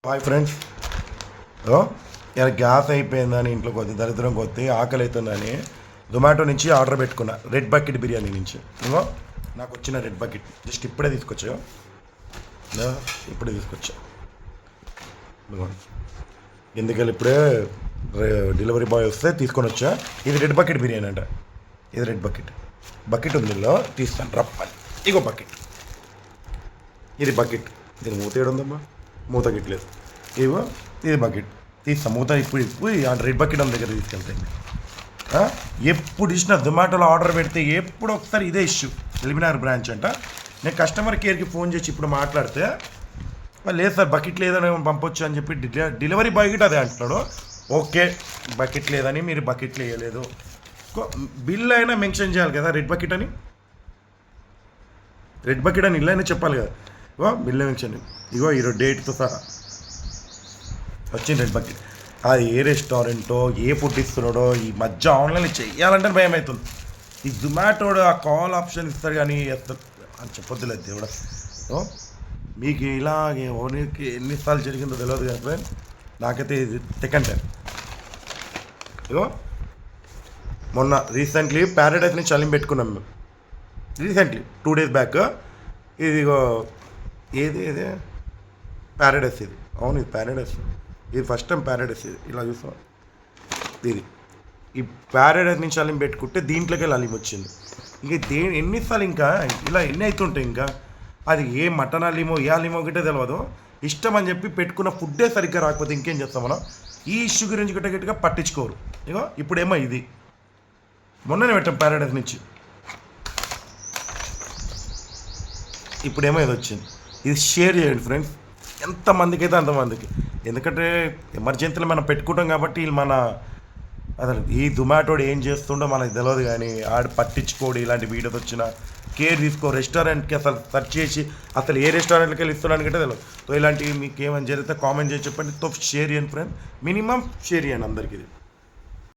Hi friends, ఇలా gas అయిపోయిందని ఇంట్లో కొద్ది దరిద్రం కొద్ది ఆకలి అవుతుందని జొమాటో నుంచి ఆర్డర్ పెట్టుకున్నా. రెడ్ బకెట్ బిర్యానీ నుంచి నాకు వచ్చిన రెడ్ బకెట్ జస్ట్ ఇప్పుడే తీసుకొచ్చా. ఎందుకని ఇప్పుడే డెలివరీ బాయ్ వస్తే తీసుకొని వచ్చా. ఇది రెడ్ బకెట్ బిర్యానీ అంట. ఇది రెడ్ బకెట్ ఉంది, ఇందులో తీస్తాను రప్పని. ఇగో బకెట్, ఇది బకెట్. దీని మూత ఏడుందమ్మా? మూత గిట్లేదు. ఇవో ఇది బకెట్ తీస్తాం. మూత ఇప్పుడు ఆ రెడ్ బకెట్ అన్న దగ్గర తీసుకెళ్తే ఎప్పుడు ఇచ్చిన జొమాటోలో ఆర్డర్ పెడితే ఎప్పుడు ఒకసారి ఇదే ఇష్యూ. ఎలిమినార్ బ్రాంచ్ అంట. నేను కస్టమర్ కేర్కి ఫోన్ చేసి ఇప్పుడు మాట్లాడితే లేదు సార్ బకెట్ లేదని పంపొచ్చు అని చెప్పి డెలివరీ బాయ్ గిట్ అదే అంటున్నాడు. ఓకే, బకెట్ లేదని మీరు బకెట్లు వేయలేదు, బిల్ అయినా మెన్షన్ చేయాలి కదా రెడ్ బకెట్ అని ఇల్లు అయినా చెప్పాలి కదా. ఇగో బిల్ మెన్షన్, ఇగో ఈరోజు డేట్తో సహా వచ్చింది రెడ్ బకెట్. అది ఏ రెస్టారెంటో ఏ ఫుడ్ ఇస్తున్నాడో ఈ మధ్య ఆన్లైన్ చెయ్యాలంటే భయం అవుతుంది. ఈ జొమాటోడు ఆ కాల్ ఆప్షన్ ఇస్తారు కానీ అని చెప్పొద్దులేదు దేవుడా. మీకు ఇలాగే ఓనికి ఎన్నిసార్లు జరిగిందో తెలియదు కదా ఫ్రెండ్. నాకైతే ఇది సెకండ్ టైం. ఇగో మొన్న రీసెంట్లీ ప్యారడైస్ నుంచి చలిం పెట్టుకున్నాం మేము. Recently 2 days back. ఇదిగో ఏది ప్యారడైస్. ఇది అవును, ఇది ప్యారడైస్. ఇది ఫస్ట్ టైం ప్యారడైస్. ఇది ఇలా చూస్తాం. ఇది ఈ ప్యారడైస్ నుంచి అలీం పెట్టుకుంటే దీంట్లోకి వెళ్ళి అలీం వచ్చింది. ఇంక ఎన్నిసార్లు ఇంకా ఇలా ఎన్ని అవుతుంటాయి. ఇంకా అది ఏ మటన్ అలీమో ఏ అలీమో గిట్టే తెలియదు. ఇష్టం అని చెప్పి పెట్టుకున్న ఫుడ్డే సరిగ్గా రాకపోతే ఇంకేం చేస్తాం మనం. ఈ ఇష్యూ గురించి గట్టిగా పట్టించుకోరు. ఇగో ఇప్పుడేమో ఇది మొన్ననే పెట్టాం ప్యారడైస్ నుంచి, ఇప్పుడేమో ఇది వచ్చింది. ఇది షేర్ చేయండి ఫ్రెండ్స్, ఎంతమందికి అయితే అంతమందికి. ఎందుకంటే ఎమర్జెన్సీలో మనం పెట్టుకుంటాం కాబట్టి మన అసలు ఈ జొమాటోడు ఏం చేస్తుండో మనకు తెలియదు. కానీ ఆడు పట్టించుకోడు. ఇలాంటి వీడియోస్ వచ్చిన కేర్ తీసుకో. రెస్టారెంట్కి అసలు సెర్చ్ చేసి అసలు ఏ రెస్టారెంట్కి వెళ్ళి ఇస్తున్నాను కంటే తెలియదు. సో ఇలాంటివి మీకు ఏమైనా జరిగితే కామెంట్ చేసి చెప్పండి. షేర్ చేయండి ఫ్రెండ్, మినిమం షేర్ చేయండి అందరికీ.